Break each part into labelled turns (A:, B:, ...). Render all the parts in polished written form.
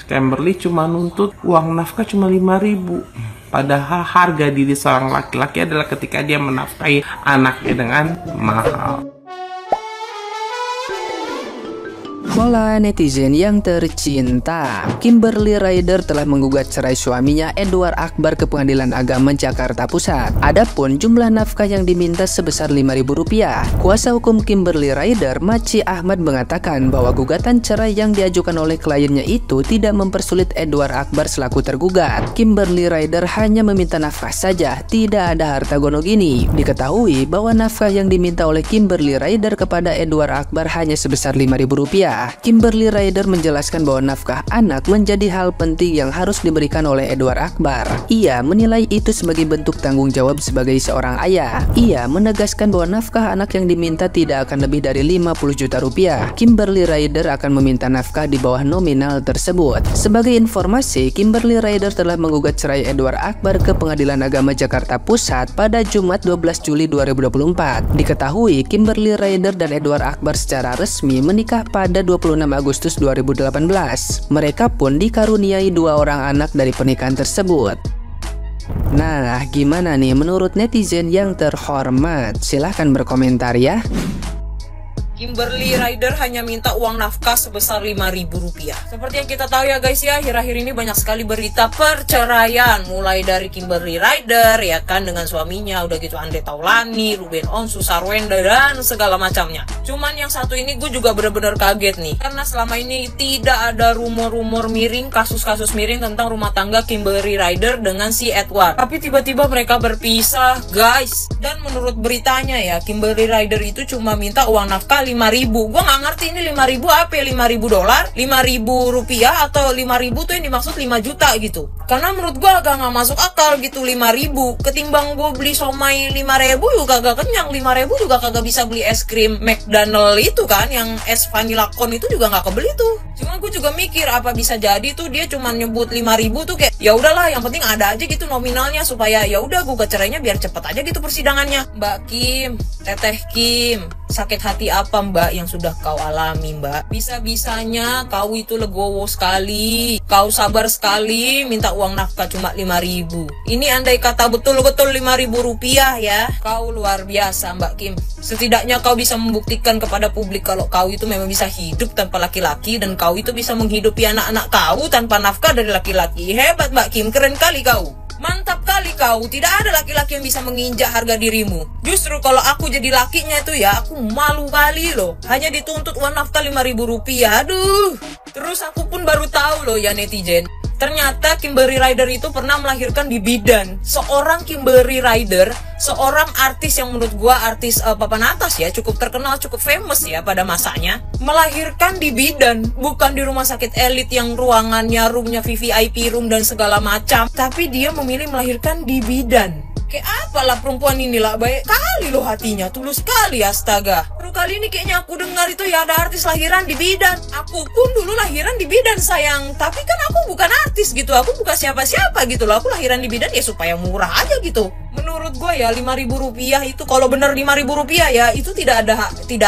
A: Kimberly cuma nuntut uang nafkah cuma 5.000. Padahal harga diri seorang laki-laki adalah ketika dia menafkahi anaknya dengan mahal.
B: Hola netizen yang tercinta, Kimberly Rider telah menggugat cerai suaminya Edward Akbar ke Pengadilan Agama Jakarta Pusat. Adapun jumlah nafkah yang diminta sebesar Rp5.000. Kuasa hukum Kimberly Rider, Maci Ahmad, mengatakan bahwa gugatan cerai yang diajukan oleh kliennya itu tidak mempersulit Edward Akbar selaku tergugat. Kimberly Rider hanya meminta nafkah saja, tidak ada harta gonogini. Diketahui bahwa nafkah yang diminta oleh Kimberly Rider kepada Edward Akbar hanya sebesar Rp5.000. Kimberly Rider menjelaskan bahwa nafkah anak menjadi hal penting yang harus diberikan oleh Edward Akbar. Ia menilai itu sebagai bentuk tanggung jawab sebagai seorang ayah. Ia menegaskan bahwa nafkah anak yang diminta tidak akan lebih dari Rp50 juta. Kimberly Rider akan meminta nafkah di bawah nominal tersebut. Sebagai informasi, Kimberly Rider telah menggugat cerai Edward Akbar ke Pengadilan Agama Jakarta Pusat pada Jumat 12 Juli 2024. Diketahui Kimberly Rider dan Edward Akbar secara resmi menikah pada 26 Agustus 2018. Mereka pun dikaruniai 2 orang anak dari pernikahan tersebut. Nah, gimana nih menurut netizen yang terhormat? Silahkan berkomentar ya.
C: Kimberly Rider hanya minta uang nafkah sebesar Rp5.000. Seperti yang kita tahu ya guys ya, akhir-akhir ini banyak sekali berita perceraian. Mulai dari Kimberly Rider ya kan dengan suaminya, udah gitu Andre Taulani, Ruben Onsu, Sarwenda dan segala macamnya. Cuman yang satu ini gue juga bener-bener kaget nih, karena selama ini tidak ada rumor-rumor miring, kasus-kasus miring tentang rumah tangga Kimberly Rider dengan si Edward. Tapi tiba-tiba mereka berpisah guys. Dan menurut beritanya ya, Kimberly Rider itu cuma minta uang nafkah 5.000. Gue nggak ngerti ini 5.000 apa ya, $5.000, Rp5.000 atau 5.000 tuh yang dimaksud 5 juta gitu. Karena menurut gue agak nggak masuk akal gitu 5.000. Ketimbang gue beli somai 5.000 juga kagak kenyang, 5.000 juga kagak bisa beli es krim McDonald itu kan, yang es vanilla cone itu juga nggak kebeli tuh. Cuma gue juga mikir apa bisa jadi tuh dia cuma nyebut 5.000 tuh kayak ya udahlah yang penting ada aja gitu nominalnya supaya ya udah gugat cerainya biar cepet aja gitu persidangannya. Mbak Kim, Teteh Kim, sakit hati apa Mbak yang sudah kau alami Mbak? Bisa-bisanya kau itu legowo sekali, kau sabar sekali minta uang nafkah cuma 5.000. Ini andai kata betul-betul Rp5.000 ya, kau luar biasa Mbak Kim. Setidaknya kau bisa membuktikan kepada publik kalau kau itu memang bisa hidup tanpa laki-laki dan kau itu bisa menghidupi anak-anak kau tanpa nafkah dari laki-laki. Hebat Mbak Kim, keren kali kau. Mantap kali kau, tidak ada laki-laki yang bisa menginjak harga dirimu. Justru kalau aku jadi lakinya itu ya, aku malu kali loh. Hanya dituntut uang nafkah Rp5.000, aduh. Terus aku pun baru tahu loh ya netizen. Ternyata Kimberly Rider itu pernah melahirkan di bidan. Seorang Kimberly Rider, seorang artis yang menurut gua artis papan atas ya, cukup terkenal, cukup famous ya pada masanya, melahirkan di bidan, bukan di rumah sakit elit yang ruangannya, roomnya VVIP room dan segala macam, tapi dia memilih melahirkan di bidan. Kayak apalah perempuan inilah, baik kali loh hatinya, tulus kali astaga. Baru kali ini kayaknya aku dengar itu ya ada artis lahiran di bidan. Aku pun dulu lahiran di bidan sayang, tapi kan aku bukan artis gitu, aku bukan siapa-siapa gitu loh. Aku lahiran di bidan ya supaya murah aja gitu. Menurut gue ya Rp5.000 itu kalau bener Rp5.000 ya itu tidak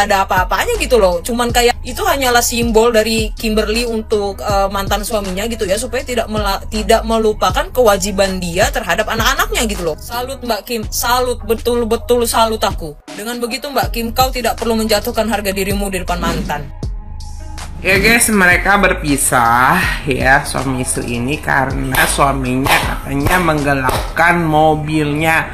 C: ada apa-apanya gitu loh. Cuman kayak itu hanyalah simbol dari Kimberly untuk mantan suaminya gitu ya, supaya tidak melupakan kewajiban dia terhadap anak-anaknya gitu loh. Salut Mbak Kim, salut, betul-betul salut aku. Dengan begitu Mbak Kim, kau tidak perlu menjatuhkan harga dirimu di depan mantan.
A: Ya guys, mereka berpisah ya suami istri ini karena suaminya katanya menggelapkan mobilnya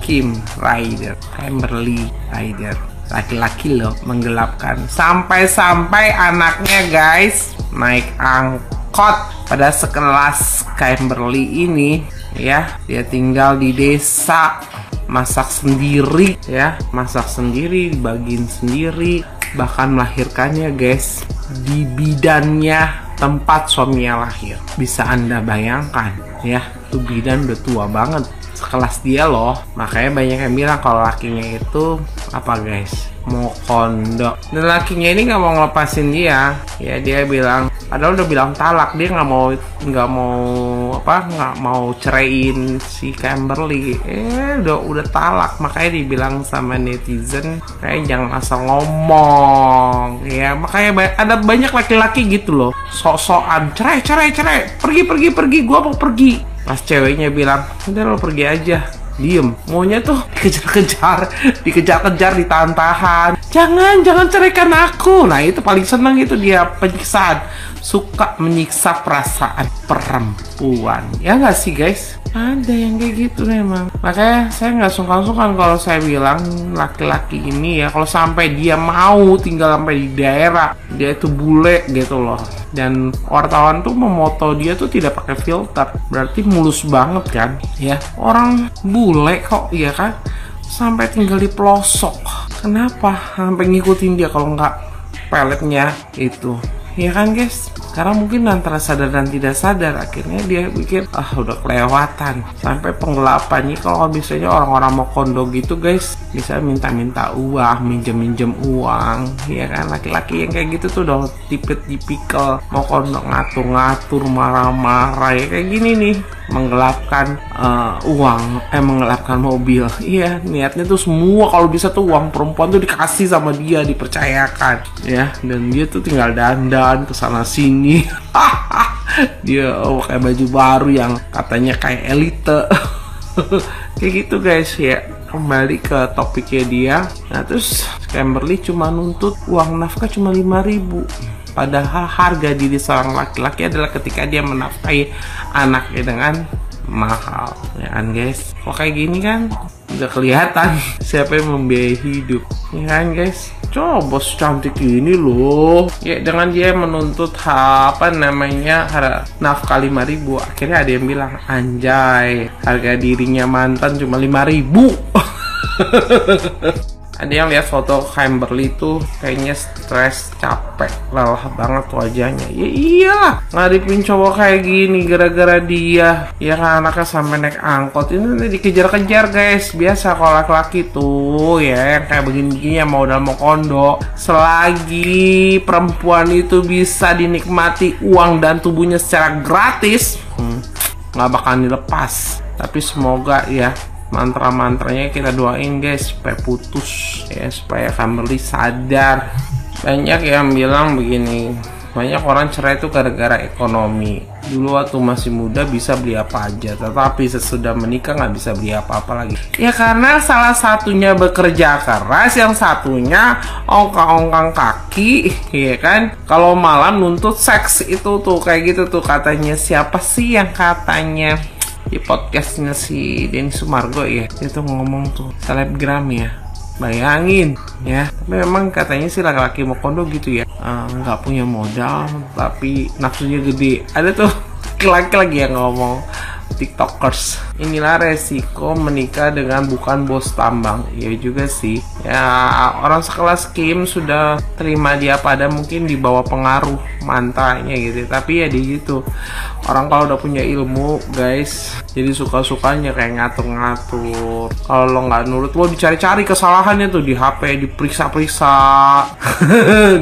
A: Kimberly Rider. Laki-laki loh menggelapkan. Sampai-sampai anaknya guys naik angkot pada sekelas Kimberly ini ya. Dia tinggal di desa, masak sendiri ya, masak sendiri, dibagiin sendiri, bahkan melahirkannya guys di bidannya tempat suaminya lahir. Bisa Anda bayangkan ya, tuh bidan udah tua banget sekelas dia loh. Makanya banyak yang bilang kalau lakinya itu apa guys, mau kondo, dan lakinya ini nggak mau ngelepasin dia ya. Dia bilang Padahal udah bilang talak, dia nggak mau ceraiin si Kimberly. Udah talak, makanya dibilang sama netizen kayak jangan asal ngomong ya. Makanya ada banyak laki-laki gitu loh, sok-sokan cerai, pergi, gua mau pergi. Pas ceweknya bilang udah lo pergi aja, diem, maunya tuh dikejar-kejar, ditahan-tahan. Jangan ceraikan aku. Nah itu paling seneng, itu dia penyiksaan, suka menyiksa perasaan perempuan. Ya nggak sih guys? Ada yang kayak gitu memang. Makanya saya nggak sungkan-sungkan kalau saya bilang laki-laki ini ya, kalau sampai dia mau tinggal sampai di daerah, dia itu bule gitu loh. Dan wartawan tuh memoto dia tuh tidak pakai filter, berarti mulus banget kan? Ya orang bule kok, ya kan? Sampai tinggal di pelosok. Kenapa sampai ngikutin dia kalau nggak peletnya itu? Ya kan guys? Karena mungkin antara sadar dan tidak sadar, akhirnya dia pikir udah kelewatan. Sampai penggelapan nih, kalau biasanya orang-orang mau kondo gitu guys, bisa minta uang, minjem uang. Ya kan, laki-laki yang kayak gitu tuh udah tipikal mau kondo, ngatur-ngatur, marah-marah ya kayak gini nih, menggelapkan uang, menggelapkan mobil. Iya, niatnya tuh semua kalau bisa tuh uang perempuan tuh dikasih sama dia, dipercayakan ya. Dan dia tuh tinggal dandan kesana sini. Dia pakai baju baru yang katanya kayak elite. Kayak gitu guys ya. Kembali ke topiknya dia. Nah terus Kimberly cuma nuntut uang nafkah cuma 5.000. Padahal harga diri seorang laki-laki adalah ketika dia menafkahi anaknya dengan mahal, ya kan guys? Kok kayak gini kan udah kelihatan siapa yang membiayai hidup, ya kan guys? Coba bos cantik ini loh ya, dengan dia menuntut nafkah 5.000, akhirnya ada yang bilang anjay, harga dirinya mantan cuma 5.000. Ada yang lihat foto Kimberly tuh kayaknya stres, capek, lelah banget wajahnya. Ya iyalah, ngadepin cowok kayak gini gara-gara dia yang anaknya sampai naik angkot ini dikejar-kejar guys. Biasa kalau laki-laki tuh ya yang kayak begini-begini mau kondo, selagi perempuan itu bisa dinikmati uang dan tubuhnya secara gratis, nggak bakal dilepas. Tapi semoga ya mantra-mantranya kita doain guys supaya putus ya, supaya Kimberly sadar. Banyak yang bilang begini, banyak orang cerai itu gara-gara ekonomi. Dulu waktu masih muda bisa beli apa aja, tetapi sesudah menikah nggak bisa beli apa-apa lagi. Ya karena salah satunya bekerja keras, yang satunya ongkang-ongkang kaki, ya kan? Kalau malam nuntut seks itu tuh kayak gitu tuh katanya. Siapa sih yang katanya di podcastnya si Denny Sumargo ya, dia tuh ngomong tuh selebgram ya, bayangin ya. Tapi memang katanya sih laki-laki mau kondo gitu ya, nggak punya modal tapi nafsunya gede. Ada tuh laki-laki yang ngomong, tiktokers, inilah resiko menikah dengan bukan bos tambang. Iya juga sih ya, orang sekelas Kim sudah terima dia pada mungkin di bawah pengaruh mantranya gitu. Tapi ya di gitu, orang kalau udah punya ilmu guys, jadi suka-sukanya kayak ngatur-ngatur. Kalau lo nggak nurut, lo dicari-cari kesalahannya tuh di HP, diperiksa-periksa,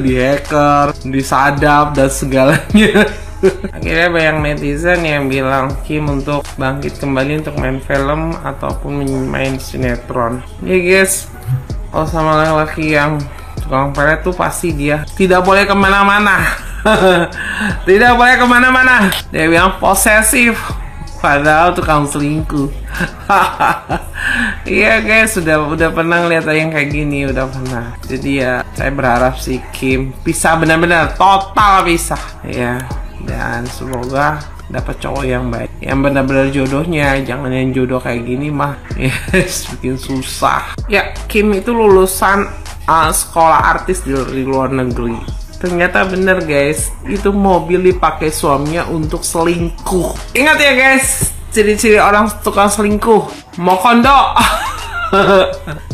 A: di hacker, disadap dan segalanya. Akhirnya banyak netizen yang bilang Kim untuk bangkit kembali untuk main film ataupun main sinetron. Ya guys, kalau sama laki-laki yang tukang pelet tuh pasti dia tidak boleh kemana-mana. Tidak boleh kemana-mana. Dia bilang posesif, padahal tukang selingkuh. Iya guys, udah pernah lihat yang kayak gini, udah pernah. Jadi ya saya berharap si Kim bisa benar-benar total bisa ya. Dan semoga dapat cowok yang baik, yang benar-benar jodohnya. Jangan yang jodoh kayak gini mah, yes, bikin susah. Ya, Kim itu lulusan sekolah artis di luar negeri. Ternyata bener guys, itu mobil dipakai suaminya untuk selingkuh. Ingat ya guys, ciri-ciri orang tukang selingkuh: mau kondo,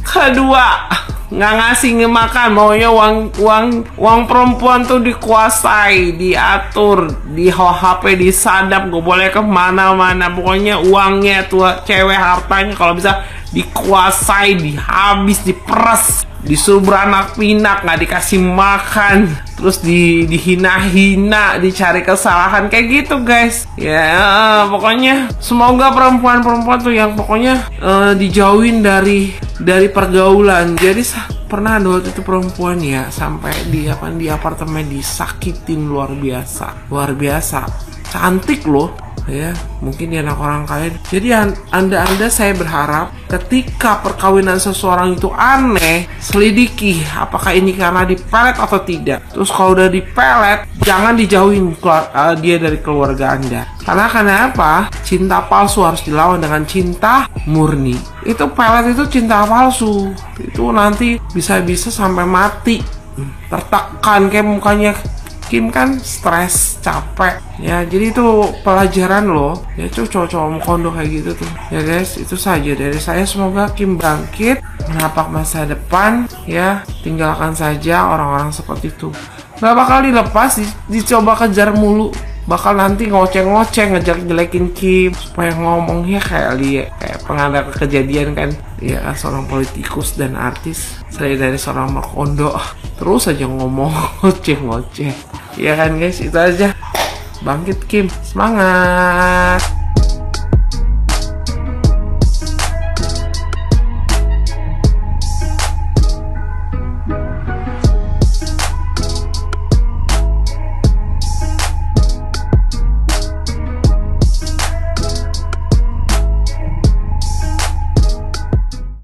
A: kedua nggak ngasih makan, maunya uang perempuan tuh dikuasai, diatur, di HP, disadap, gak boleh kemana-mana. Pokoknya uangnya tuh cewek, hartanya kalau bisa dikuasai, dihabis, diperes. disuruh beranak pinak, nggak dikasih makan, terus dihina-hina, dicari kesalahan kayak gitu guys. Ya pokoknya semoga perempuan-perempuan tuh yang pokoknya dijauhin dari pergaulan. Jadi pernah ada waktu itu perempuan ya sampai di apartemen disakitin luar biasa, cantik loh ya, mungkin dia anak orang kaya. Jadi anda saya berharap ketika perkawinan seseorang itu aneh, selidiki apakah ini karena dipelet atau tidak. Terus kalau udah dipelet, jangan dijauhin dia dari keluarga anda. Karena kenapa? Cinta palsu harus dilawan dengan cinta murni. Itu pelet itu cinta palsu, itu nanti bisa-bisa sampai mati, tertekan kayak mukanya Kim kan stres, capek ya. Jadi itu pelajaran loh ya, cowok-cowok mau kondo kayak gitu tuh ya guys. Itu saja dari saya, semoga Kim bangkit menapak masa depan ya. Tinggalkan saja orang-orang seperti itu, nggak bakal dilepas, dicoba kejar mulu, bakal nanti ngoceh-ngoceh ngejelekin Kim supaya ngomongnya kayak pengada kejadian kan ya, seorang politikus dan artis selain dari seorang Makondo terus aja ngomong ngoceh-ngoceh ya kan guys. Itu aja, bangkit Kim, semangat.